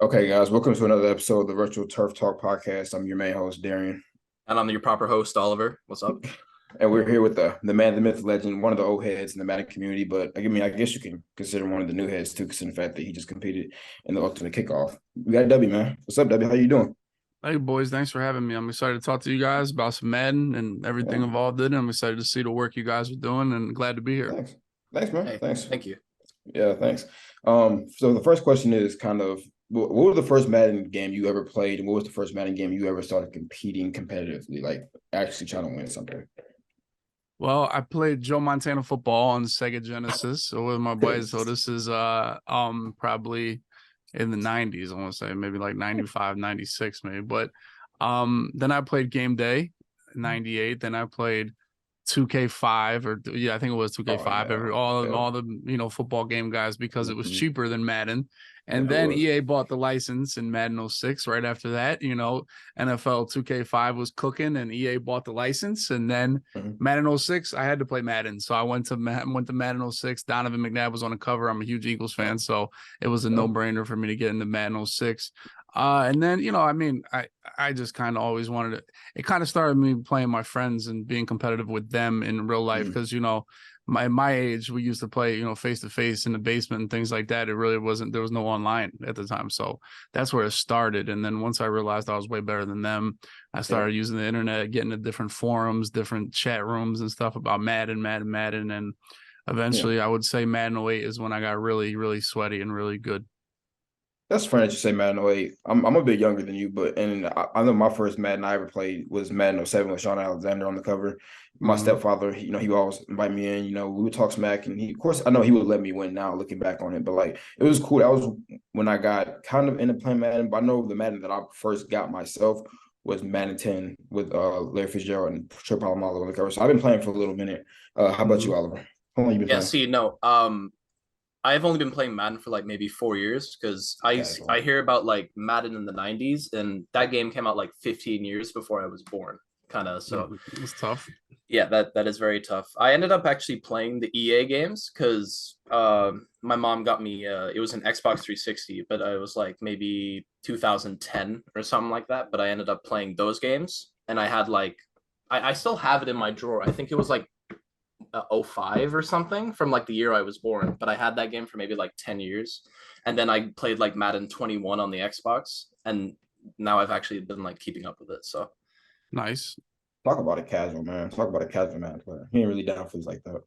Okay, guys, welcome to another episode of the Virtual Turf Talk podcast. I'm your main host, Darien. And I'm your proper host, Oliver. What's up? And we're here with the man, the myth, legend, one of the old heads in the Madden community, but I mean, I guess you can consider one of the new heads too, considering the fact that he just competed in the ultimate kickoff. We got Dubby, man. What's up, Dubby? How you doing? Hey boys, thanks for having me. I'm excited to talk to you guys about some Madden and everything Yeah. involved in it. I'm excited to see the work you guys are doing and glad to be here. Thanks, man. Hey, thanks. Thank you. Yeah, thanks. So the first question is kind of what was the first Madden game you ever played, and what was the first Madden game you ever started competing competitively, like actually trying to win something? Well, I played Joe Montana football on Sega Genesis so with my boys. So this is probably in the 90s, I want to say maybe like 95, 96 maybe. But then I played Game Day 98, then I played 2K5 I think it was 2K5 all the football game guys because it was cheaper than Madden. And then EA bought the license in Madden 06 right after that. NFL 2K5 was cooking and EA bought the license. And then Madden 06, I had to play Madden. So I went to Madden 06. Donovan McNabb was on the cover. I'm a huge Eagles fan. So it was a no-brainer for me to get into Madden 06. And then, I just kind of always wanted it kind of started me playing my friends and being competitive with them in real life. Because, my age, we used to play, face to face in the basement and things like that. It really wasn't, there was no online at the time. So that's where it started. And then once I realized I was way better than them, I started using the internet, getting to different forums, different chat rooms and stuff about Madden. And eventually I would say Madden 08 is when I got really, really sweaty and really good. That's funny that you say Madden 08. I'm a bit younger than you, but I know my first Madden I ever played was Madden 07 with Sean Alexander on the cover. My stepfather, he would always invite me in, we would talk smack, and of course, I know he would let me win now looking back on it, but like, it was cool. That was when I got kind of into playing Madden, but I know the Madden that I first got myself was Madden 10 with Larry Fitzgerald and Trey Polamalu on the cover. So I've been playing for a little minute. How about you, Oliver? How long you been playing? I've only been playing Madden for like maybe 4 years because I hear about like Madden in the 90s, and that game came out like 15 years before I was born, kind of. So it's tough. Yeah, that is very tough. I ended up actually playing the EA games because my mom got me it was an Xbox 360, but I was like maybe 2010 or something like that. But I ended up playing those games, and I had like I still have it in my drawer. I think it was like 05 or something from like the year I was born, but I had that game for maybe like 10 years. And then I played like Madden 21 on the Xbox, and now I've actually been like keeping up with it. So nice. Talk about a casual, man. Talk about a casual Madden player. He ain't really down for things like that.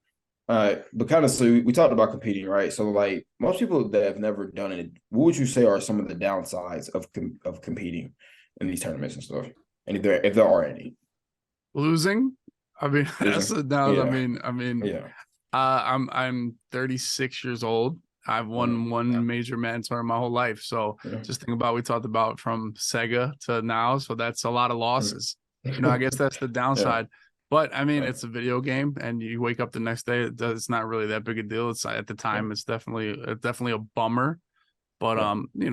All right, but kind of, so we talked about competing, right? So like most people that have never done it, what would you say are some of the downsides of competing in these tournaments and stuff? And if there are any. Losing. I mean, that's the down. Yeah. I'm 36 years old. I've won one major Madden tournament my whole life. So just think about, we talked about from Sega to now. So that's a lot of losses. I guess that's the downside. But I mean, it's a video game, and you wake up the next day. It's not really that big a deal. It's at the time, it's definitely a bummer. But you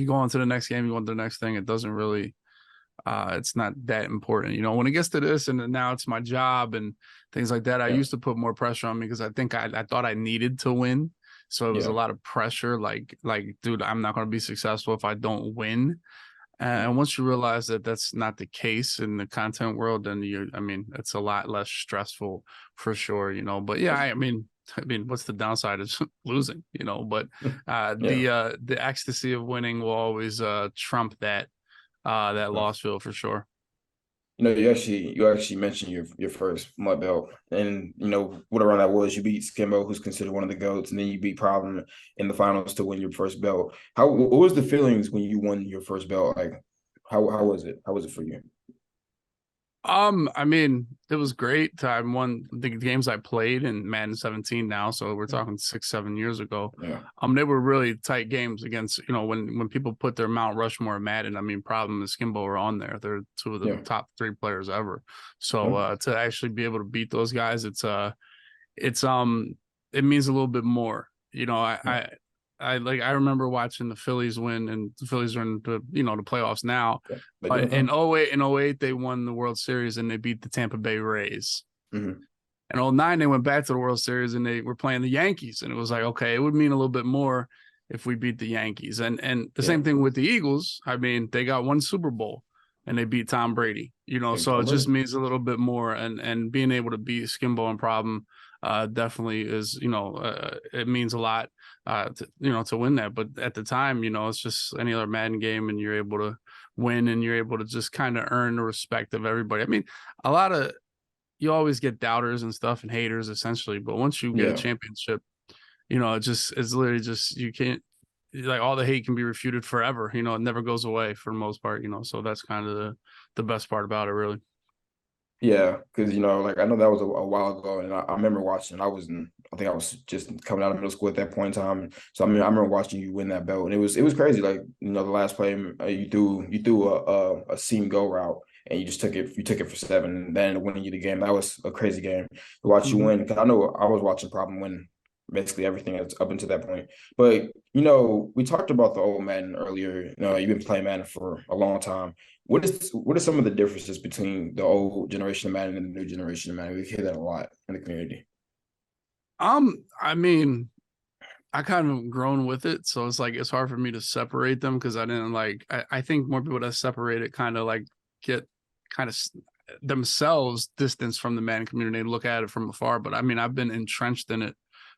go on to the next game, you want the next thing. It doesn't really. It's not that important, when it gets to this, and now it's my job and things like that. I used to put more pressure on me because I think I thought I needed to win, so it was a lot of pressure. Like, dude, I'm not going to be successful if I don't win. And once you realize that that's not the case in the content world, then it's a lot less stressful for sure, But yeah, I mean, what's the downside is losing, But the ecstasy of winning will always trump that loss feel for sure. You actually mentioned your first mud belt, and what around that was, you beat Skimbo, who's considered one of the GOATs, and then you beat Problem in the finals to win your first belt. What was the feelings when you won your first belt? Like, how was it? How was it for you? I mean, it was great. I won the games I played in Madden 17 now, so we're talking 6-7 years ago. Yeah. They were really tight games against, when people put their Mount Rushmore Madden, Problem and Skimbo are on there. They're two of the top 3 players ever. So to actually be able to beat those guys, it means a little bit more. I remember watching the Phillies win, and the Phillies are in the playoffs now. But in 08 they won the World Series, and they beat the Tampa Bay Rays. In 09 they went back to the World Series, and they were playing the Yankees, and it was like, okay, it would mean a little bit more if we beat the Yankees. And the Yeah. same thing with the Eagles. I mean, they got one Super Bowl and they beat Tom Brady, so it just means a little bit more. And being able to beat Skimbo and Problem definitely is, it means a lot to win that. But at the time, it's just any other Madden game, and you're able to win, and you're able to just kind of earn the respect of everybody. I mean, you always get doubters and stuff and haters essentially, but once you get a championship, it's literally just, you can't, like, all the hate can be refuted forever. It never goes away for the most part. So that's kind of the best part about it, really. Yeah, because like I know that was a while ago, and I remember watching. I think I was just coming out of middle school at that point in time. So I mean, I remember watching you win that belt, and it was crazy. Like the last play, you threw a seam go route, and you took it for 7, and then winning you the game. That was a crazy game to watch you win. Because I know I was watching Problem win basically everything that's up until that point. But we talked about the old Madden earlier. You've been playing Madden for a long time. What are some of the differences between the old generation of Madden and the new generation of Madden? We hear that a lot in the community. I mean, I kind of grown with it, so it's hard for me to separate them, because I didn't I think more people that separate it kind of get kind of themselves distance from the Madden community and look at it from afar. But I mean, I've been entrenched in it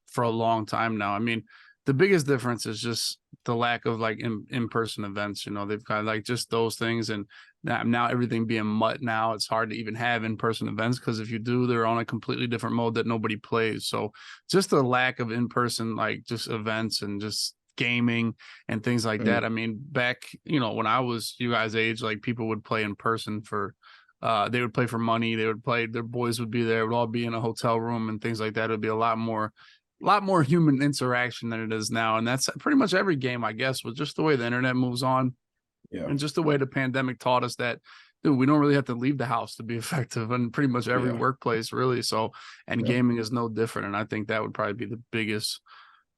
for a long time now. I mean, the biggest difference is just the lack of in-person events. They've kind of just those things, and now everything being mutt now, it's hard to even have in-person events, because if you do, they're on a completely different mode that nobody plays. So just the lack of in-person just events and just gaming and things like that. I mean, back when I was you guys' age, people would play in person for they would play for money. They would play, their boys would be there, it would all be in a hotel room and things like that. It would be a lot more human interaction than it is now. And that's pretty much every game, I guess, with just the way the internet moves on. Yeah. And just the way the pandemic taught us that, dude, we don't really have to leave the house to be effective in pretty much every workplace, really. So, and gaming is no different. And I think that would probably be the biggest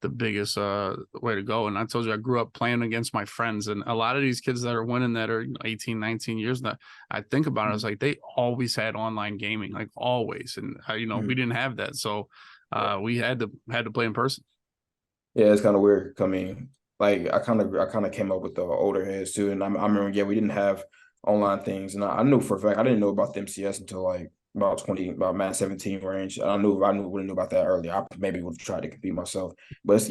way to go. And I told you, I grew up playing against my friends, and a lot of these kids that are winning that are 18, 19 years now, I think about it, I was like, they always had online gaming, always. And we didn't have that. So we had to play in person. Yeah, it's kind of weird coming. I kind of came up with the older heads too, and I remember, we didn't have online things, and I knew for a fact I didn't know about the MCS until about Madden 17 range. I would have knew about that earlier. I maybe would have tried to compete myself, but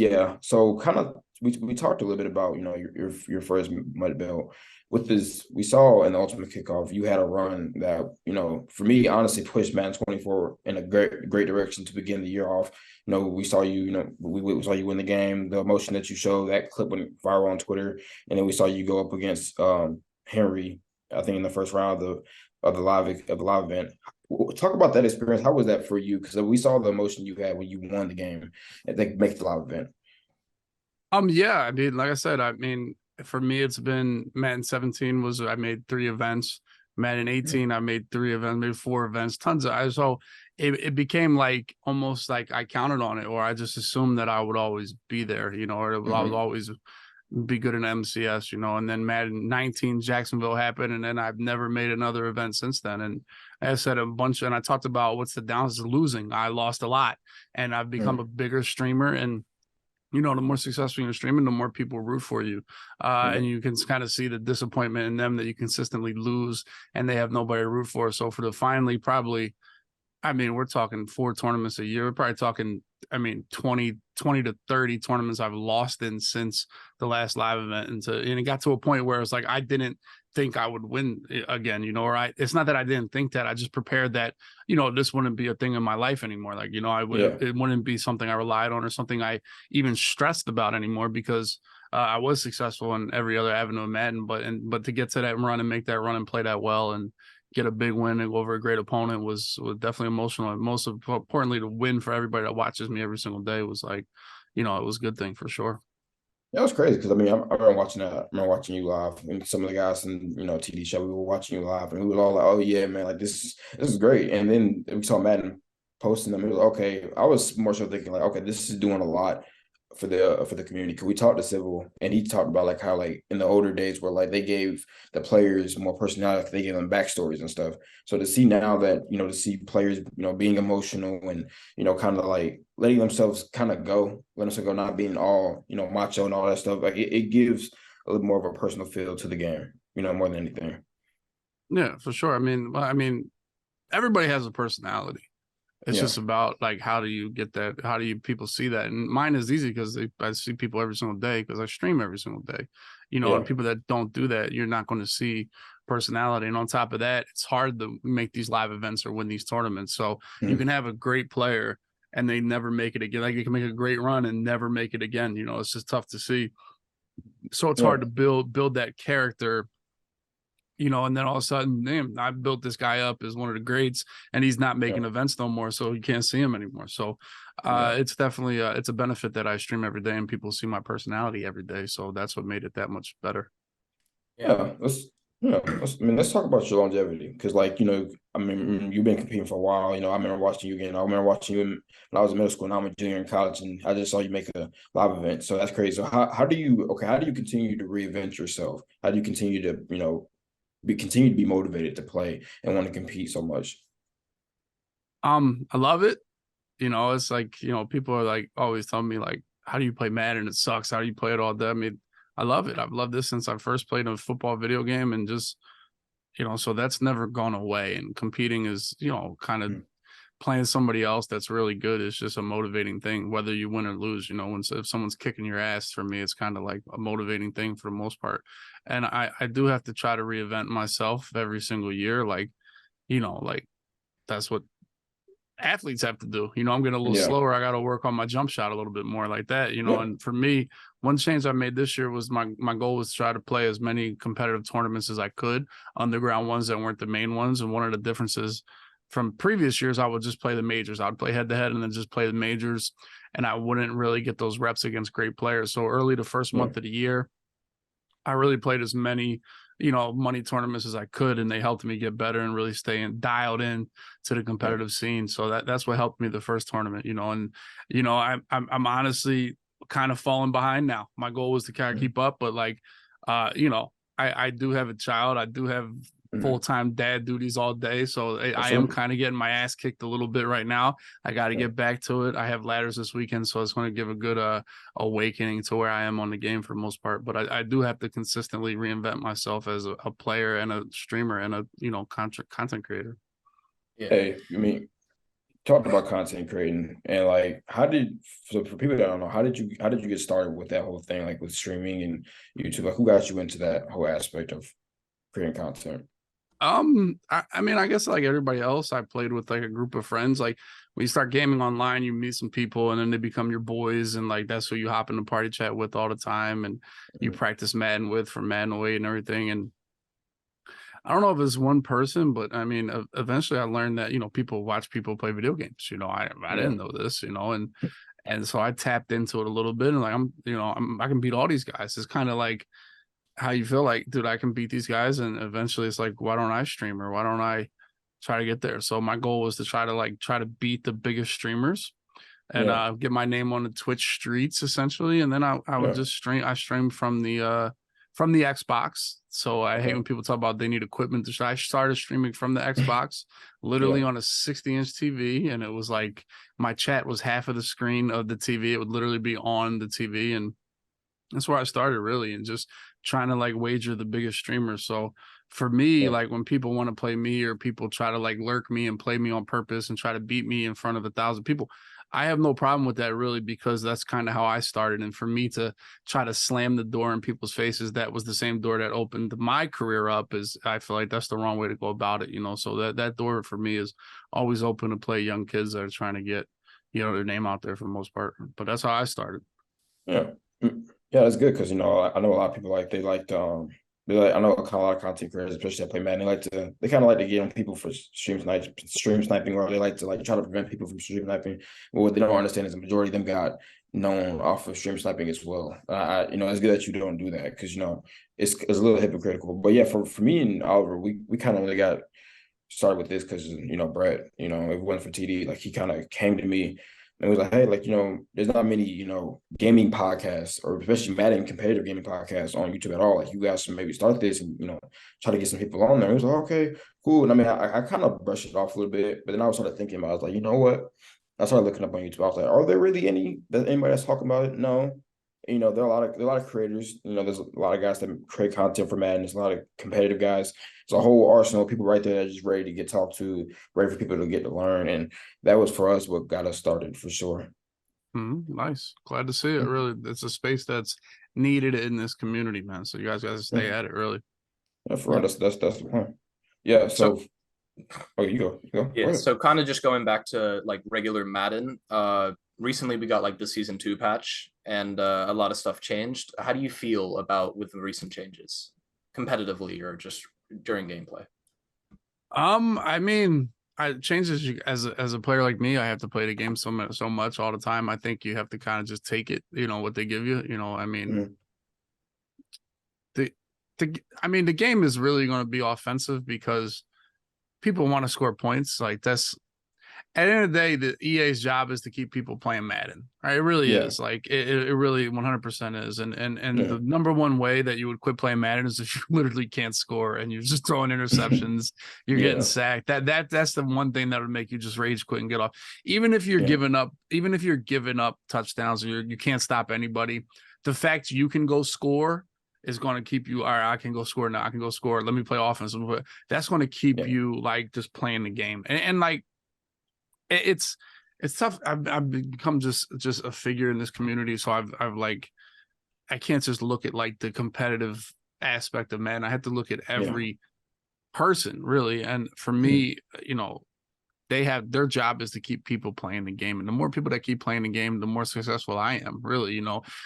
So kind of we talked a little bit about your first mud belt. With this, we saw in the Ultimate Kickoff, you had a run that for me honestly pushed Madden 24 in a great direction to begin the year off. We saw you, we saw you win the game. The emotion that you showed, that clip went viral on Twitter, and then we saw you go up against Henry, I think in the first round of the live event. Talk about that experience. How was that for you? Because we saw the emotion you had when you won the game and they make the live event. Yeah, I mean, like I said, I mean, for me, it's been Madden 17 I made 3 events. Madden 18, I made 3 events, maybe 4 events, so it became almost like I counted on it, or I just assumed that I would always be there, or I would always be good in MCS, and then Madden 19 Jacksonville happened, and then I've never made another event since then. And I said a bunch, and I talked about what's the downs of losing. I lost a lot, and I've become a bigger streamer, and the more successful you're streaming, the more people root for you. And you can kind of see the disappointment in them that you consistently lose and they have nobody to root for. So for the finally, probably, I mean, we're talking 4 tournaments a year. We're probably talking, 20 to 30 tournaments I've lost in since the last live event. And it got to a point where it's I didn't think I would win again, it's not that I didn't think that, I just prepared that, this wouldn't be a thing in my life anymore. It wouldn't be something I relied on or something I even stressed about anymore, because I was successful in every other avenue of Madden, but to get to that run and make that run and play that well and get a big win and go over a great opponent was definitely emotional. And most importantly, to win for everybody that watches me every single day was it was a good thing for sure. That was crazy because I remember watching that. I remember watching you live, and some of the guys in TD show, we were watching you live, and we were all like, "Oh yeah, man! This is great." And then we saw Madden posting them. It was okay. I was more so thinking okay, this is doing a lot for the community. Cause we talked to Civil and he talked about like how like in the older days where like they gave the players more personality, they gave them backstories and stuff. So to see now that, to see players, being emotional and, kind of like letting themselves kind of go, letting themselves go, not being all, macho and all that stuff, like it gives a little more of a personal feel to the game, more than anything. Yeah, for sure. I mean, everybody has a personality. It's just about like how do you get that? How do you people see that? And mine is easy because I see people every single day because I stream every single day. And people that don't do that, you're not going to see personality. And on top of that, it's hard to make these live events or win these tournaments. So you can have a great player and they never make it again. Like you can make a great run and never make it again. It's just tough to see. So it's hard to build that character. And then all of a sudden, damn, I built this guy up as one of the greats, and he's not making events no more, so you can't see him anymore. So it's definitely it's a benefit that I stream every day, and people see my personality every day. So that's what made it that much better. Let's talk about your longevity because, like, you've been competing for a while. I remember watching you again. I remember watching you when I was in middle school, and I'm a junior in college, and I just saw you make a live event. So that's crazy. So how do you continue to reinvent yourself? How do you continue to continue to be motivated to play and want to compete so much? I love it. It's like, people are like always telling me like, how do you play Madden? It sucks. How do you play it all day? I mean, I love it. I've loved this since I first played a football video game and just, so that's never gone away. And competing is, kind of playing somebody else that's really good is just a motivating thing, whether you win or lose. If someone's kicking your ass, for me, it's kind of like a motivating thing for the most part. And I do have to try to reinvent myself every single year. Like, like that's what athletes have to do. I'm getting a little slower. I got to work on my jump shot a little bit more like that, and for me, one change I made this year was my goal was to try to play as many competitive tournaments as I could, underground ones that weren't the main ones. And one of the differences from previous years, I would just play the majors. I would play head to head and then just play the majors. And I wouldn't really get those reps against great players. So early the first month of the year, I really played as many, money tournaments as I could. And they helped me get better and really stay dialed in to the competitive scene. So that's what helped me the first tournament, and, I'm honestly kind of falling behind now. My goal was to kind of keep up, but like, I do have a child. I do have full-time dad duties all day, so I am kind of getting my ass kicked a little bit right now. I got to get back to it. I have ladders this weekend, so it's going to give a good awakening to where I am on the game for the most part. But I do have to consistently reinvent myself as a player and a streamer and a content creator. Hey, talking about content creating and like so for people that don't know, how did you get started with that whole thing, like with streaming and YouTube? Like who got you into that whole aspect of creating content? I guess like everybody else, I played with like a group of friends. Like when you start gaming online, you meet some people and then they become your boys, and like that's who you hop in the party chat with all the time, and you practice Madden with for Madden 08 and everything. And I don't know if it's one person, but I mean, eventually I learned that, people watch people play video games. I didn't know this, and so I tapped into it a little bit, and like I can beat all these guys. It's kind of like how you feel like, dude, I can beat these guys, and eventually it's like, why don't I stream, or why don't I try to get there? So my goal was to try to beat the biggest streamers and get my name on the Twitch streets essentially, and then I would just stream. I streamed from the Xbox. So I hate when people talk about they need equipment. I started streaming from the Xbox, literally on a 60-inch TV, and it was like my chat was half of the screen of the TV. It would literally be on the TV, and that's where I started really, and just trying to like wager the biggest streamers. So for me, like when people want to play me or people try to like lurk me and play me on purpose and try to beat me in front of 1,000 people, I have no problem with that really, because that's kind of how I started. And for me to try to slam the door in people's faces, that was the same door that opened my career up, is I feel like that's the wrong way to go about it, so that door for me is always open to play young kids that are trying to get, their name out there for the most part. But that's how I started. Yeah. Yeah, that's good because I know a lot of people like I know a lot of content creators, especially that play Madden, they kind of like to get on people for stream sniping, or they like to like try to prevent people from stream sniping. But what they don't understand is the majority of them got known off of stream sniping as well. It's good that you don't do that because it's a little hypocritical. But yeah, for me and Oliver, we kind of really got started with this because Brett, if it wasn't for TD, like he kind of came to me And it was like, hey, like, there's not many, gaming podcasts or especially Madden competitive gaming podcasts on YouTube at all. Like, you guys should maybe start this and, try to get some people on there. It was like, okay, cool. And I mean, I kind of brushed it off a little bit, but then I was sort of thinking about it. I was like, you know what? I started looking up on YouTube. I was like, are there really anybody that's talking about it? No. There are a lot of creators. There's a lot of guys that create content for Madden. There's a lot of competitive guys. There's a whole arsenal of people right there that are just ready to get talked to, ready for people to get to learn. And that was for us what got us started for sure. Nice. Glad to see it. Really, it's a space that's needed in this community, man. So you guys got to stay at it, really. Yeah, for real. That's the point. Yeah. So oh, you go. Go Yeah. ahead. So kind of just going back to like regular Madden. Recently we got like the season 2 patch, and a lot of stuff changed. How do you feel about with the recent changes, competitively or just during gameplay? I mean, changes as a player like me, I have to play the game so much all the time. I think you have to kind of just take it, what they give you. I mean, the game is really going to be offensive because people want to score points. Like that's at the end of the day, the EA's job is to keep people playing Madden. Right? It really is. Like it really 100% is. And the number one way that you would quit playing Madden is if you literally can't score and you're just throwing interceptions, you're getting sacked. That's the one thing that would make you just rage quit and get off. Even if you're giving up touchdowns or you can't stop anybody, the fact you can go score is going to keep you, all right, I can go score now. I can go score. Let me play offense. That's going to keep you like just playing the game. And like, it's tough. I've become just a figure in this community. So I've like, I can't just look at like the competitive aspect of man. I have to look at every person really. And for me, they have their job is to keep people playing the game. And the more people that keep playing the game, the more successful I am, really,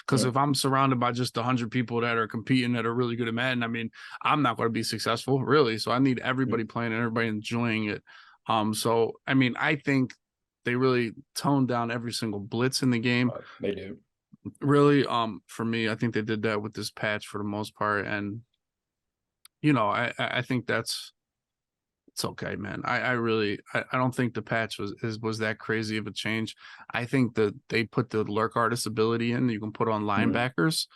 because if I'm surrounded by just 100 people that are competing that are really good at Madden, I mean, I'm not going to be successful, really. So I need everybody playing, everybody enjoying it. So I mean, I think they really toned down every single blitz in the game. They do. Really, for me, I think they did that with this patch for the most part. And I think it's okay, man. I really don't think the patch was that crazy of a change. I think that they put the lurk artist ability in you can put on linebackers,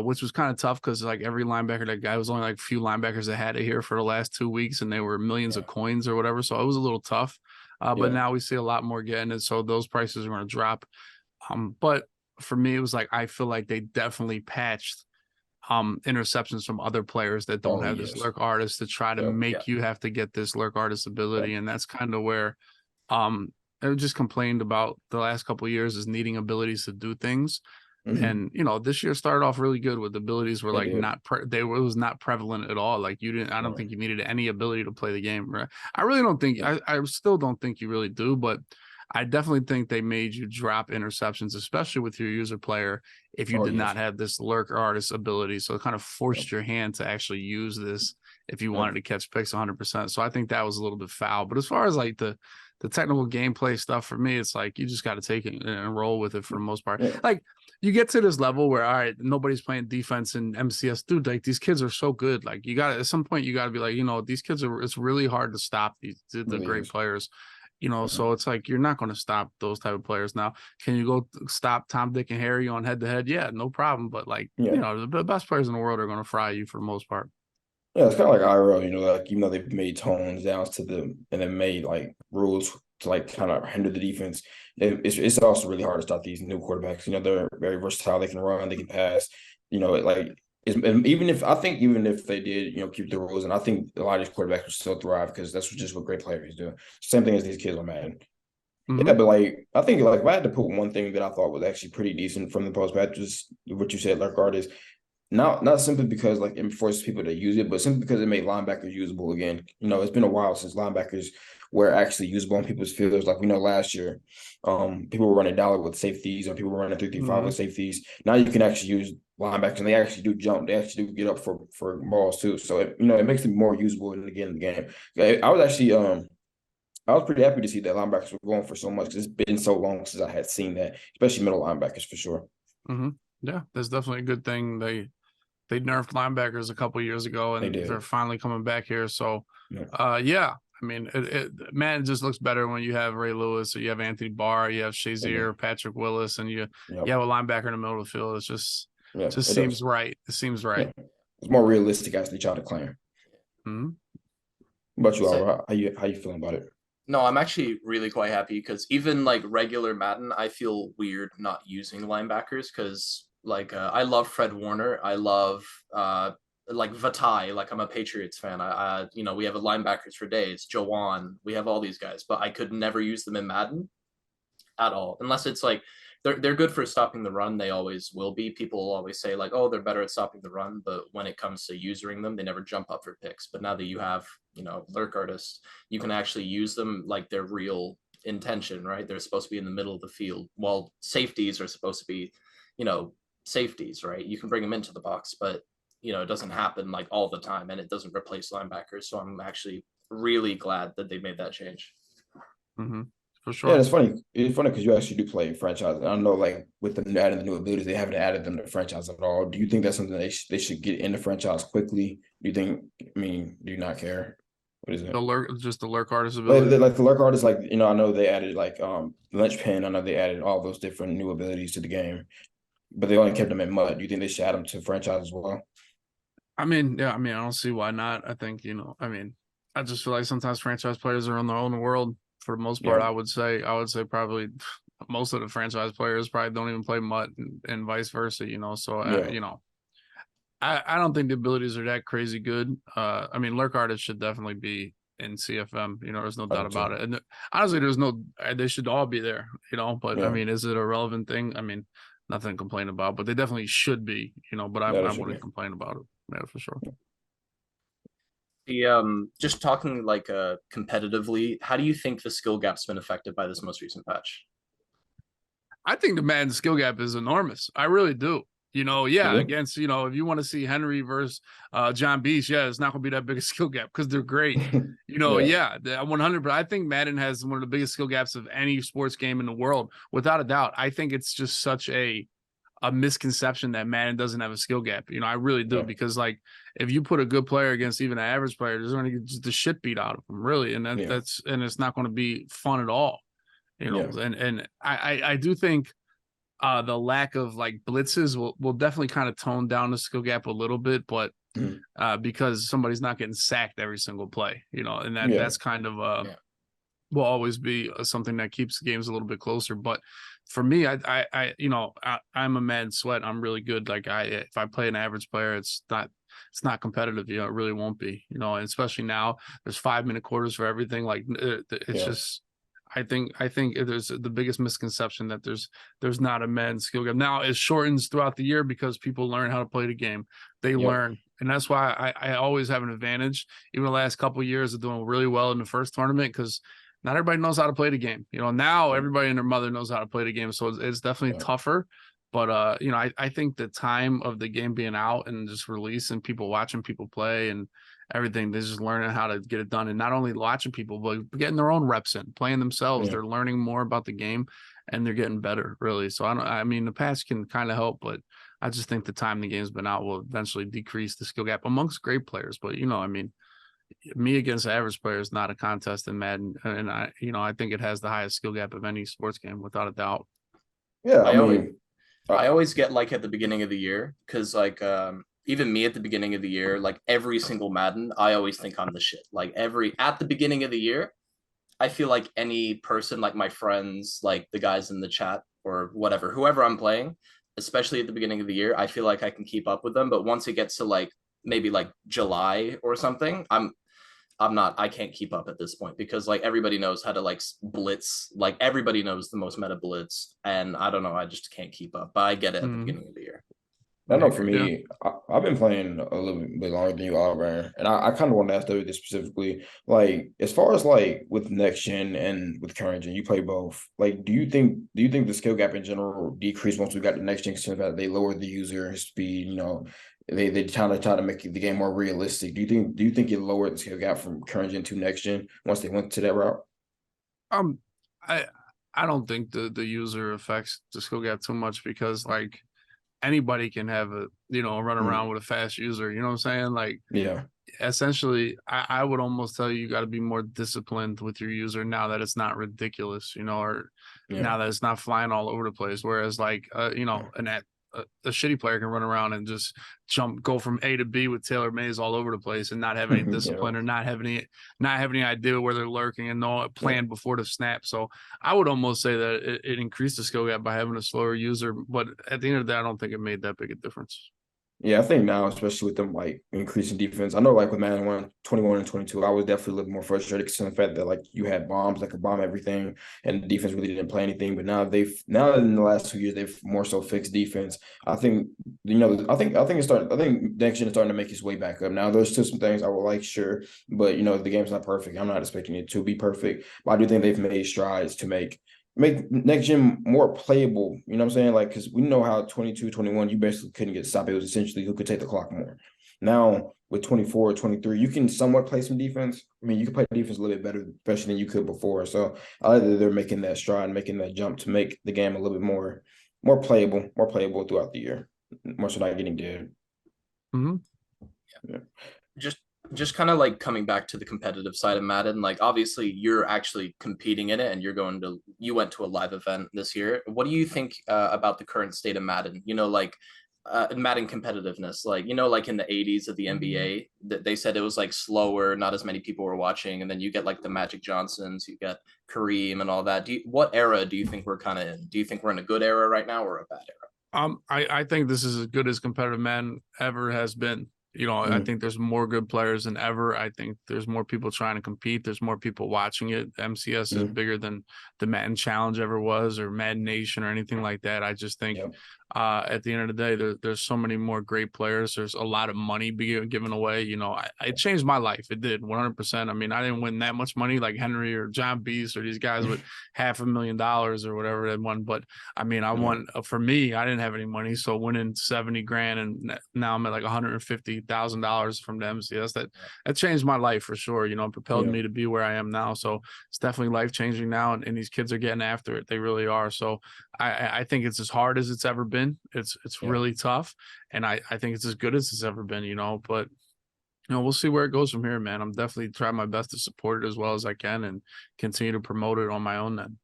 which was kind of tough because like every linebacker, that guy was only like a few linebackers that had it here for the last 2 weeks, and they were millions of coins or whatever. So it was a little tough. But now we see a lot more getting it, so those prices are going to drop. But for me, it was like I feel like they definitely patched interceptions from other players that don't have this lurk artist to try to make you have to get this lurk artist ability. And that's kind of where I just complained about the last couple of years is needing abilities to do things. And this year started off really good with abilities were like it was not prevalent at all. Like I don't think you needed any ability to play the game. Right? I really don't think I still don't think you really do, but I definitely think they made you drop interceptions, especially with your user player, if you did not have this lurk artist ability. So it kind of forced your hand to actually use this if you wanted to catch picks 100%. So I think that was a little bit foul. But as far as like the technical gameplay stuff, for me, it's like you just got to take it and roll with it for the most part. Like you get to this level where, all right, nobody's playing defense in MCS. Dude, like these kids are so good. Like you got to, at some point, you got to be like, these kids it's really hard to stop the great players. So it's like you're not going to stop those type of players. Now, can you go stop Tom, Dick, and Harry on head-to-head? Yeah, no problem. But like, the best players in the world are going to fry you for the most part. Yeah, it's kind of like IRL, like even though they've made tones downs to them and then made like rules to like kind of hinder the defense. It's also really hard to stop these new quarterbacks. They're very versatile. They can run, they can pass. Even if they did, keep the rules, and I think a lot of these quarterbacks would still thrive because that's just what great players do. Same thing as these kids on Madden. Yeah, but like I think like if I had to put one thing that I thought was actually pretty decent from the post patch was what you said, lurk artists. Not simply because like it forces people to use it, but simply because it made linebackers usable again. It's been a while since linebackers were actually usable on people's fields. Like we know last year, people were running dollar with safeties or people were running 3-3-5 with safeties. Now you can actually use linebackers and they actually do jump. They actually do get up for balls too. So it makes them more usable in the game. I was actually I was pretty happy to see that linebackers were going for so much because it's been so long since I had seen that, especially middle linebackers for sure. Yeah, that's definitely a good thing. They nerfed linebackers a couple years ago, and they're finally coming back here. So, I I mean, man, it just looks better when you have Ray Lewis, or you have Anthony Barr, you have Shazier, Patrick Willis, and you have a linebacker in the middle of the field. It's just seems right. It seems right. Yeah. It's more realistic as they try to claim. Mm-hmm. What about you, Oliver? How you feeling about it? No, I'm actually really quite happy because even like regular Madden, I feel weird not using linebackers because like I love Fred Warner. I love like Vitae. Like I'm a Patriots fan. You know, we have a linebackers for days. Jawan. We have all these guys, but I could never use them in Madden at all unless it's like they're good for stopping the run. They always will be. People will always say like, oh, they're better at stopping the run, but when it comes to using them, they never jump up for picks. But now that you have, you know, lurk artists, you can actually use them like their real intention, right? They're supposed to be in the middle of the field, while safeties are supposed to be, you know, safeties, right? You can bring them into the box, but you know, it doesn't happen like all the time, and it doesn't replace linebackers. So I'm actually really glad that they made that change. Mm-hmm. For sure. Yeah, it's funny. It's funny because you actually do play franchise. I know, like with them adding the new abilities, they haven't added them to franchise at all. Do you think that's something they should get in the franchise quickly? Do you think? I mean, do you not care? What is it? The lurk artist ability. Like the lurk artists, like, you know, I know they added like linchpin. I know they added all those different new abilities to the game, but they only kept them in mud. Do you think they should add them to franchise as well? I mean, yeah, I mean, I don't see why not. I think, you know, I mean, I just feel like sometimes franchise players are in their own world. For the most part, I would say probably most of the franchise players probably don't even play MUT and vice versa, you know. So you know, I don't think the abilities are that crazy good. I mean, lurk artists should definitely be in CFM, you know, there's no doubt about it. And honestly, they should all be there, you know, but I mean, is it a relevant thing? I mean, nothing to complain about, but they definitely should be, you know, but I wouldn't complain about it. Yeah, for sure. Just talking like competitively, how do you think the skill gap's been affected by this most recent patch? I think the Madden skill gap is enormous. I really do. You know, against, you know, if you want to see Henry versus John Beach, it's not going to be that big a skill gap because they're great. You know, 100. But I think Madden has one of the biggest skill gaps of any sports game in the world, without a doubt. I think it's just such a misconception that Madden doesn't have a skill gap. You know, I really do, because like if you put a good player against even an average player, there's going to get the shit beat out of them, really, and that's it's not going to be fun at all. You know, and I do think the lack of like blitzes will definitely kind of tone down the skill gap a little bit, but because somebody's not getting sacked every single play, you know, and that's kind of will always be something that keeps the games a little bit closer. But for me, I'm a mad sweat. I'm really good. Like if I play an average player, it's not competitive. You know, it really won't be, you know, and especially now there's 5-minute quarters for everything. Like it's just, I think there's the biggest misconception that there's not a mad skill gap. Now it shortens throughout the year because people learn how to play the game. They learn. And that's why I always have an advantage, even the last couple of years of doing really well in the first tournament, because not everybody knows how to play the game. You know, now everybody and their mother knows how to play the game. So it's definitely tougher. But, you know, I think the time of the game being out and just release and people watching people play and everything, they're just learning how to get it done. And not only watching people, but getting their own reps in, playing themselves. They're learning more about the game and they're getting better, really. So I mean, the patch can kind of help, but I just think the time the game's been out will eventually decrease the skill gap amongst great players. But, you know, I mean, me against the average player is not a contest in Madden, and I think it has the highest skill gap of any sports game, without a doubt. Yeah, I always get like at the beginning of the year, because like even me at the beginning of the year, like every single Madden, I always think I'm the shit. Like at the beginning of the year, I feel like any person, like my friends, like the guys in the chat or whatever, whoever I'm playing, especially at the beginning of the year, I feel like I can keep up with them. But once it gets to like maybe like July or something, I can't keep up at this point, because like everybody knows how to like blitz, like everybody knows the most meta blitz, and I don't know, I just can't keep up. But I get it at the beginning of the year. I know for me, I've been playing a little bit longer than you, Oliver, and I kind of want to ask you this specifically. Like, as far as like with next gen and with current gen, you play both. Like, do you think the skill gap in general decreased once we got the next gen? Since that they lowered the user speed, you know, they try to make the game more realistic. Do you think it lowered the skill gap from current gen to next gen once they went to that route? I don't think the user affects the skill gap too much, because like anybody can have a run around with a fast user, you know what I'm saying? Like, essentially, I would almost tell you got to be more disciplined with your user now that it's not ridiculous, or now that it's not flying all over the place. Whereas like, a shitty player can run around and just go from A to B with Taylor Mays all over the place and not have any discipline or not have any idea where they're lurking and no plan before the snap. So I would almost say that it increased the skill gap by having a slower user, but at the end of the day, I don't think it made that big a difference. Yeah, I think now, especially with them like increasing defense, I know like with Madden 21 and 22, I was definitely a little more frustrated because of the fact that like you had bombs that could bomb everything and the defense really didn't play anything. But now in the last 2 years they've more so fixed defense. I think I think next gen is starting to make its way back up. Now there's still some things I would like, sure, but the game's not perfect. I'm not expecting it to be perfect, but I do think they've made strides to make next gen more playable, you know what I'm saying? Like, because we know how 22, 21, you basically couldn't get stopped. It was essentially who could take the clock more. Now, with 24, 23, you can somewhat play some defense. I mean, you can play defense a little bit better, especially than you could before. So, I like that they're making that stride, making that jump to make the game a little bit more playable throughout the year. More so not getting dead. Mm-hmm. Yeah. Just kind of like coming back to the competitive side of Madden, like obviously you're actually competing in it and you went to a live event this year. What do you think about the current state of Madden? Madden competitiveness, like, like in the 80s of the NBA, that they said it was like slower, not as many people were watching. And then you get like the Magic Johnsons, you get Kareem and all that. What era do you think we're kind of in? Do you think we're in a good era right now or a bad era? I think this is as good as competitive Madden ever has been. I think there's more good players than ever. I think there's more people trying to compete. There's more people watching it. MCS is bigger than the Madden Challenge ever was or Madden Nation or anything like that. I just think at the end of the day, there's so many more great players. There's a lot of money being given away. It changed my life. It did 100%. I mean, I didn't win that much money like Henry or John Beast or these guys with $500,000 or whatever they won. But I mean, I won for me, I didn't have any money. So winning 70 grand and now I'm at like $150,000 from the MCS. That changed my life for sure. It propelled me to be where I am now. So it's definitely life changing now. And these kids are getting after it. They really are. So I think it's as hard as it's ever been. It's really tough. And I think it's as good as it's ever been, but we'll see where it goes from here, man. I'm definitely trying my best to support it as well as I can and continue to promote it on my own then.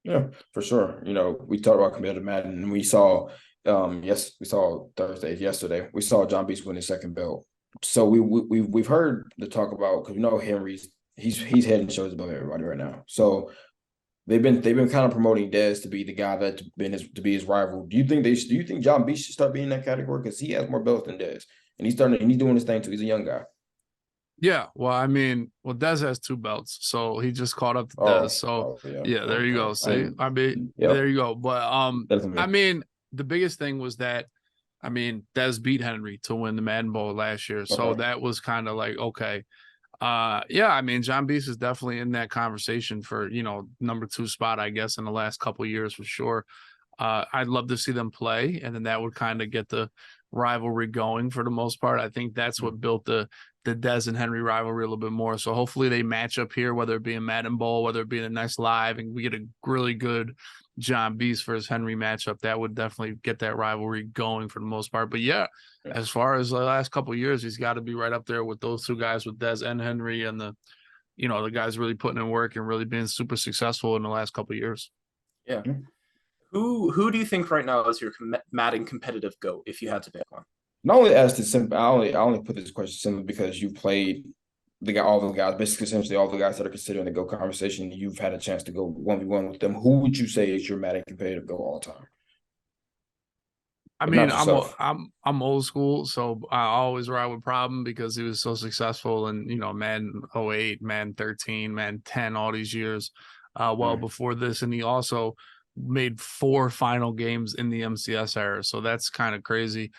Yeah, for sure. We talked about competitive Madden and we saw yesterday, we saw John Beast win his second belt. So we've heard the talk about, because Henry's he's head and shoulders above everybody right now. So they've been kind of promoting Dez to be the guy to be his rival. Do you think John Beast should start being in that category because he has more belts than Dez and he's doing his thing too. He's a young guy. Yeah, well, I mean, Dez has 2 belts, so he just caught up to Dez. So yeah, there you go. See, I mean, there you go. But I mean, the biggest thing was that, I mean, Dez beat Henry to win the Madden Bowl last year, so that was kind of like okay. Yeah, I mean, John Beast is definitely in that conversation for number 2 spot, I guess, in the last couple of years for sure. I'd love to see them play, and then that would kind of get the rivalry going for the most part. I think that's what built the Dez and Henry rivalry a little bit more. So hopefully they match up here, whether it be a Madden Bowl, whether it be in a nice live, and we get a really good John Beast versus Henry matchup. That would definitely get that rivalry going for the most part. But yeah, as far as the last couple of years, he's got to be right up there with those 2 guys, with Dez and Henry, and the guys really putting in work and really being super successful in the last couple of years. Yeah. Who do you think right now is your Madden competitive GOAT if you had to pick one? Not only asked it simple, I only put this question simply because you played all the guys, basically essentially all the guys that are considering the GOAT conversation. You've had a chance to go 1v1 with them. Who would you say is your Madden competitive GOAT all time? I mean, I'm old school, so I always ride with Problem because he was so successful in Madden 08, Madden 13, Madden 10, all these years, before this, and he also made 4 final games in the MCS era, so that's kind of crazy.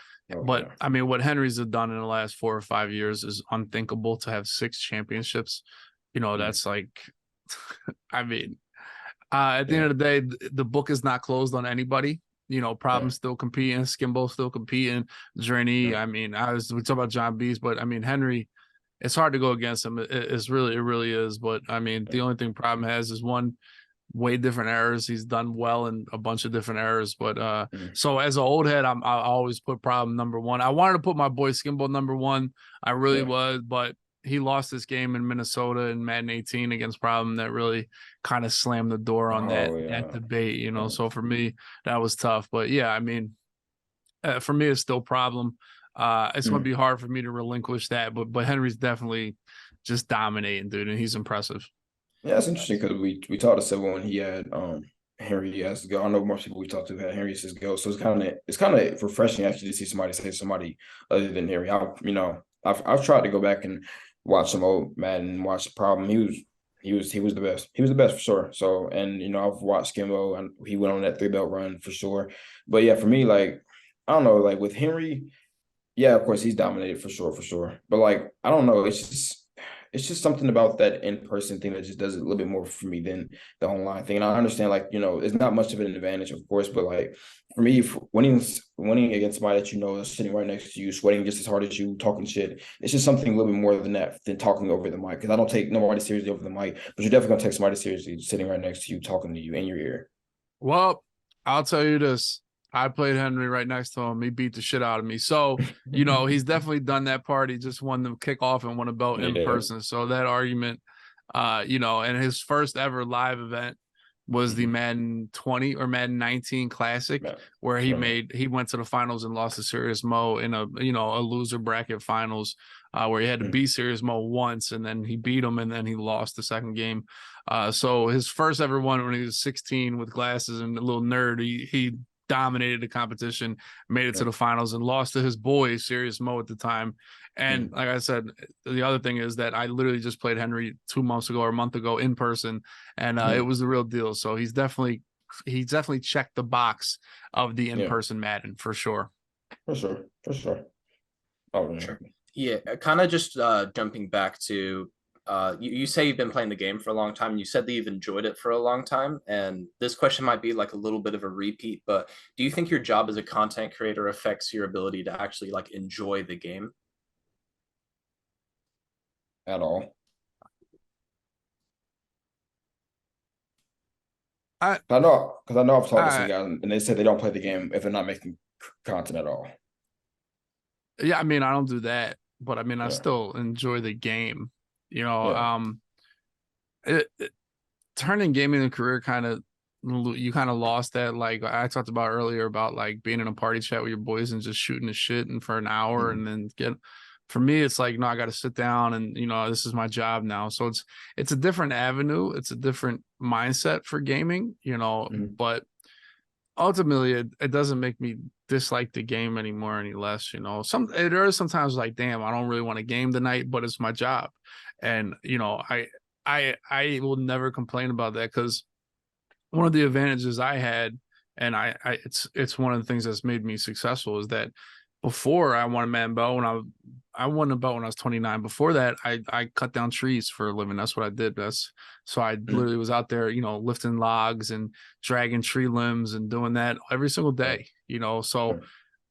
But I mean, what Henry's done in the last 4 or 5 years is unthinkable. To have 6 championships, that's like, I mean, at the end of the day, the book is not closed on anybody. Problem still competing, Skimbo still competing, Journey. I mean, we talk about John Beast, but I mean, Henry, it's hard to go against him. It really is. But I mean, the only thing Problem has is one, way different eras. He's done well in a bunch of different eras. But so as an old head, I always put Problem number one. I wanted to put my boy Skimbo number one. I really was, but he lost this game in Minnesota in Madden 18 against Problem that really kind of slammed the door on that debate, you know. So for me, that was tough. But yeah, I mean, for me, it's still Problem. It's going to be hard for me to relinquish that, but Henry's definitely just dominating, dude, and he's impressive. Yeah, that's interesting because we talked to someone he had Henry as go. I know most people we talked to had Henry as his go, so it's kind of refreshing actually to see somebody say somebody other than Henry. I've tried to go back and watch some old Madden, watch the Problem. He was the best. He was the best for sure. So and I've watched Skimbo and he went on that 3-belt run for sure. But yeah, for me, like I don't know, like with Henry, yeah, of course he's dominated for sure. But like I don't know, it's just something about that in-person thing that just does it a little bit more for me than the online thing. And I understand, like, it's not much of an advantage, of course, but like for me, winning against somebody that is sitting right next to you, sweating just as hard as you, talking shit, it's just something a little bit more than that, than talking over the mic. Because I don't take nobody seriously over the mic, but you're definitely gonna take somebody seriously sitting right next to you, talking to you in your ear. Well, I'll tell you this. I played Henry right next to him. He beat the shit out of me. So, he's definitely done that part. He just won the kickoff and won a belt in person. So that argument, and his first ever live event was the Madden 20 or Madden 19 Classic, where he went to the finals and lost to Serious Mo in a loser bracket finals, where he had to beat Serious Mo once and then he beat him and then he lost the second game. So his first ever one when he was 16 with glasses and a little nerd, he dominated the competition, made it to the finals, and lost to his boy Serious Mo at the time. And like I said, the other thing is that I literally just played Henry 2 months ago or a month ago in person, and it was the real deal. So he's definitely checked the box of the in-person Madden for sure. For sure. Oh, sure. Yeah, kind of just jumping back to you say you've been playing the game for a long time. You said that you've enjoyed it for a long time. And this question might be like a little bit of a repeat, but do you think your job as a content creator affects your ability to actually like enjoy the game? At all. I know I've talked to some guys and they said they don't play the game if they're not making content at all. Yeah, I mean, I don't do that, but I mean, I still enjoy the game. Turning gaming a career you kind of lost that. Like I talked about earlier about like being in a party chat with your boys and just shooting the shit and for an hour and then for me, it's like, no, I got to sit down and, this is my job now. So it's a different avenue. It's a different mindset for gaming, but ultimately it doesn't make me dislike the game anymore any less. There is sometimes like, damn, I don't really want to game tonight, but it's my job. And, I will never complain about that because one of the advantages I had, and it's one of the things that's made me successful is that before I won a Madden Belt when I won a belt when I was 29. Before that, I cut down trees for a living. That's what I did. So I literally was out there, lifting logs and dragging tree limbs and doing that every single day, so,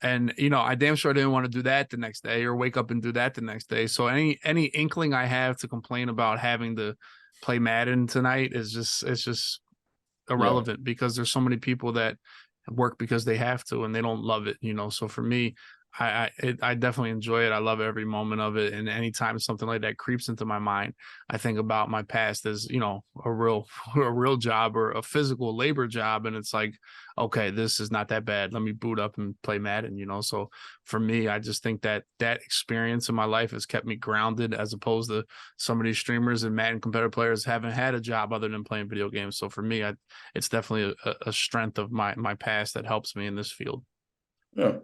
and, I damn sure didn't want to do that the next day or wake up and do that the next day. So any inkling I have to complain about having to play Madden tonight it's just irrelevant because there's so many people that work because they have to and they don't love it, so for me, I definitely enjoy it. I love every moment of it. And anytime something like that creeps into my mind, I think about my past as, a real job or a physical labor job. And it's like, okay, this is not that bad. Let me boot up and play Madden, So for me, I just think that experience in my life has kept me grounded as opposed to some of these streamers and Madden competitive players haven't had a job other than playing video games. So for me, it's definitely a strength of my past that helps me in this field. Yeah.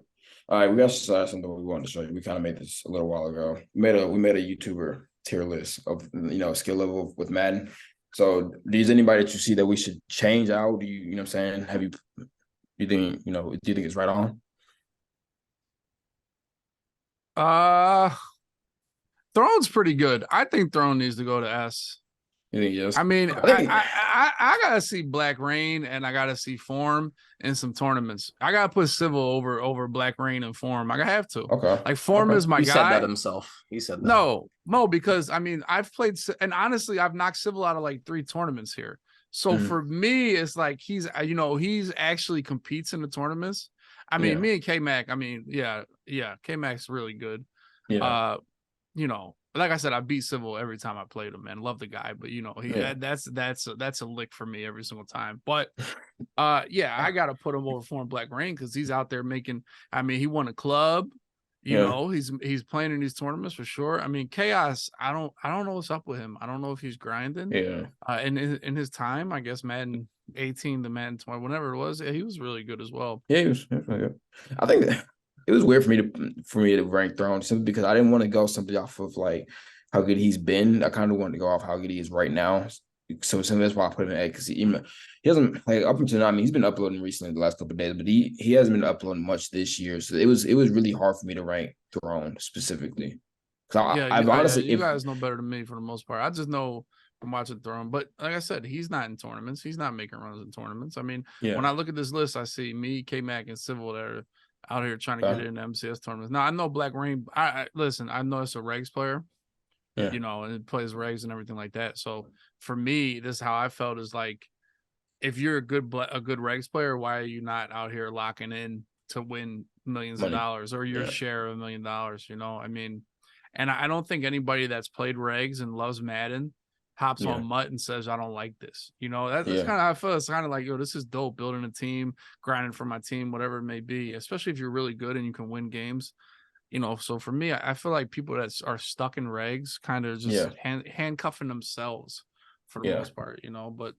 All right, we got something we wanted to show you. We kind of made this a little while ago. We made a YouTuber tier list of skill level with Madden. So, is anybody that you see that we should change out? Do you know what I'm saying? Do you think it's right on? Throne's pretty good. I think Throne needs to go to S. You think yes? I mean, I gotta see Black Rain and I gotta see Form in some tournaments. I gotta put Civil over Black Rain and Form. I have to. Okay. Like Form is my guy. He said that himself. He said that. No, because I mean I've played and honestly I've knocked Civil out of like 3 tournaments here. So for me, it's like he's actually competes in the tournaments. I mean, Yeah. me and K-Mac, I mean, K-Mac's really good. Yeah. Like I said, I beat Civil every time I played him, man. Love the guy, but that's a lick for me every single time. But I gotta put him over Foreign Black Rain because he's out there making. I mean, he won a club. He's playing in these tournaments for sure. I mean, Chaos. I don't know what's up with him. I don't know if he's grinding. Yeah. In his time, I guess Madden 18 to Madden 20, whatever it was, he was really good as well. Yeah, he was really good. I think that it was weird for me to rank Throne simply because I didn't want to go simply off of like how good he's been. I kind of wanted to go off how good he is right now. So that's why I put him in A because he hasn't like up until now. I mean, he's been uploading recently the last couple of days, but he hasn't been uploading much this year. So it was really hard for me to rank Throne specifically. I've honestly, you guys know better than me for the most part. I just know from watching Throne, but like I said, he's not in tournaments. He's not making runs in tournaments. I mean, when I look at this list, I see me, K-Mac, and Civil that are out here trying to get into MCS tournaments. Now I know Black Rain. Listen. I know it's a regs player. Yeah. And it plays regs and everything like that. So for me, this is how I felt is like, if you're a good regs player, why are you not out here locking in to win millions of dollars or your share of $1 million? I mean, and I don't think anybody that's played regs and loves Madden hops on Mutt and says, I don't like this. That's kind of how I feel. It's kind of like, this is dope, building a team, grinding for my team, whatever it may be, especially if you're really good and you can win games. So for me, I feel like people that are stuck in regs kind of just handcuffing themselves for the most part, but,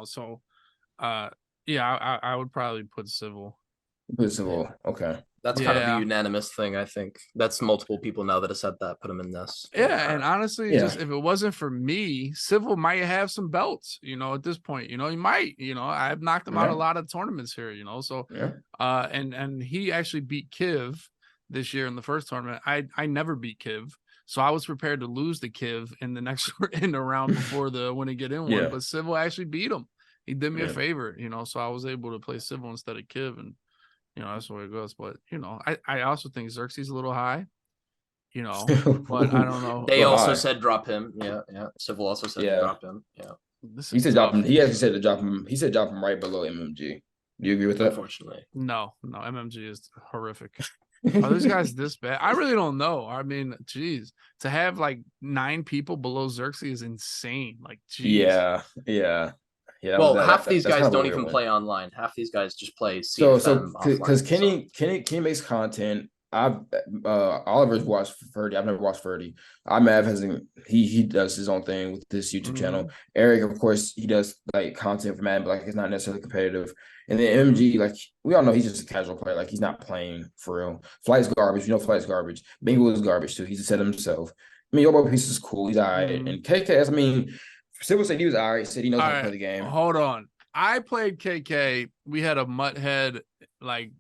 so, I would probably put Civil. Okay. That's kind of a unanimous thing, I think. That's multiple people now that have said that, put him in this. Yeah, and honestly, just if it wasn't for me, Civil might have some belts, at this point. He might, I've knocked him out a lot of tournaments here, so and he actually beat Kiv this year in the first tournament. I never beat Kiv. So I was prepared to lose to Kiv in the next in the round before the when he get in one, but Civil actually beat him. He did me a favor, so I was able to play Civil instead of Kiv, and that's the way it goes. But I also think Xerxes a little high, but I don't know. They also said drop him. Yeah. Civil also said drop him. Yeah. He said drop him. He actually said to drop him. He said drop him right below MMG. Do you agree with that? Unfortunately. No, MMG is horrific. Are these guys this bad? I really don't know. I mean, geez, to have like 9 people below Xerxes is insane. Like, geez. Yeah. Well, half these guys don't even play online. Half these guys just play CFM so because Kenny makes content. Oliver's watched Ferdy. I've never watched Ferdy. Mav hasn't. He does his own thing with this YouTube channel. Eric, of course, he does like content for Madden, but like it's not necessarily competitive. And then MG, like we all know, he's just a casual player. Like he's not playing for real. Flight's garbage. Flight's garbage. Bingo is garbage too. He's said himself. I mean, Yobo Piece is cool. He's all right. And KK, I mean, Civil said he was all right. Said he knows how to play the game. Hold on. I played KK. We had a Mutthead like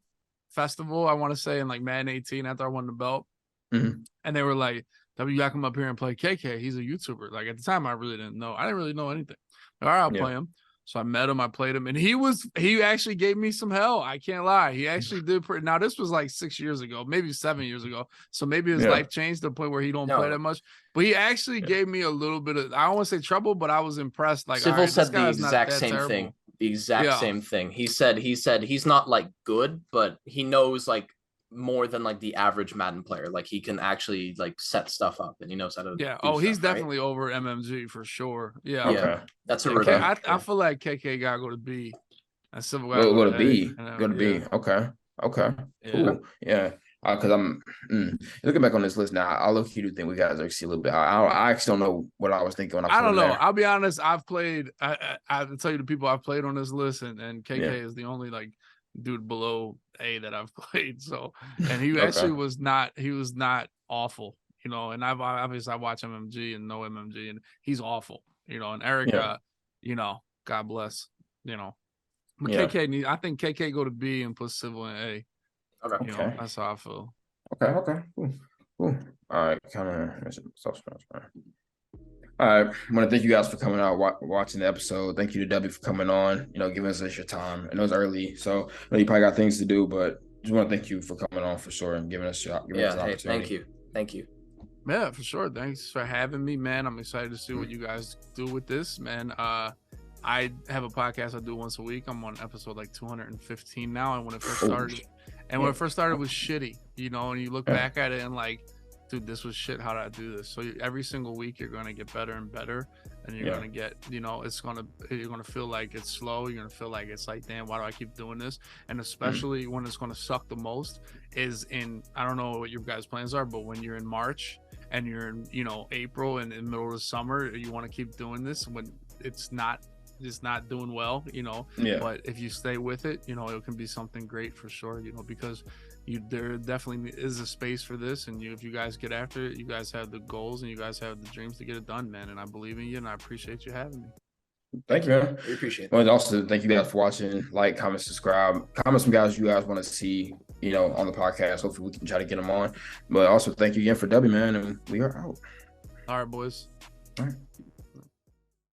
festival, I want to say, in like Madden 18 after I won the belt. And they were like, W, y'all come up here and play KK. He's a YouTuber. Like at the time, I really didn't know. I didn't really know anything. All right, I'll play him. So I met him, I played him, and he actually gave me some hell. I can't lie. He actually did now this was like 6 years ago, maybe 7 years ago. So maybe his life changed to the point where he don't play that much. But he actually gave me a little bit of, I don't want to say trouble, but I was impressed. Like Civil said the exact same thing. The exact same thing. He said he's not like good, but he knows like more than like the average Madden player. Like he can actually like set stuff up, and he knows how to. Yeah. He's definitely over MMG for sure. Yeah. Okay. That's a review. I feel like KK gotta go to B. And Civil go to B. Go to B. Okay. Cool. Yeah. Because I'm looking back on this list now, I low-key do think we got Xerxes a little bit. I actually don't know what I was thinking when I don't know. I'll be honest. I've played. I'll tell you the people I've played on this list, and KK is the only like dude below A that I've played. So, and he actually was not. He was not awful, And I've obviously I watch MMG and know MMG, and he's awful, And Eric, God bless, But KK, I think KK go to B and put Civil in A. Okay. That's how I feel. Okay. Cool. All right. All right. I want to thank you guys for coming out, watching the episode. Thank you to Dubby for coming on, giving us your time. I know it's early, so I know you probably got things to do, but just want to thank you for coming on for sure and giving us an opportunity. Thank you. Yeah, for sure. Thanks for having me, man. I'm excited to see what you guys do with this, man. I have a podcast I do once a week. I'm on episode like 215 now. And when it first started, it was shitty, you know, and you look back at it and like, dude, this was shit. How did I do this? So every single week you're going to get better and better, and you're going to get, you know, you're going to feel like it's slow. You're going to feel like it's like, damn, why do I keep doing this? And especially when it's going to suck the most is in, I don't know what your guys' plans are, but when you're in March and you're in, you know, April and in the middle of the summer, you want to keep doing this when it's not doing well, you know. But if you stay with it, you know, it can be something great for sure, you know, because there definitely is a space for this, and if you guys get after it, you guys have the goals and you guys have the dreams to get it done, man. And I believe in you, and I appreciate you having me. Thank you, man. We appreciate it. Well, also thank you guys for watching. Like, comment, subscribe, comment some guys you guys want to see, you know, on the podcast. Hopefully we can try to get them on. But also thank you again for Dubby, man, and we are out. All right, boys. All right.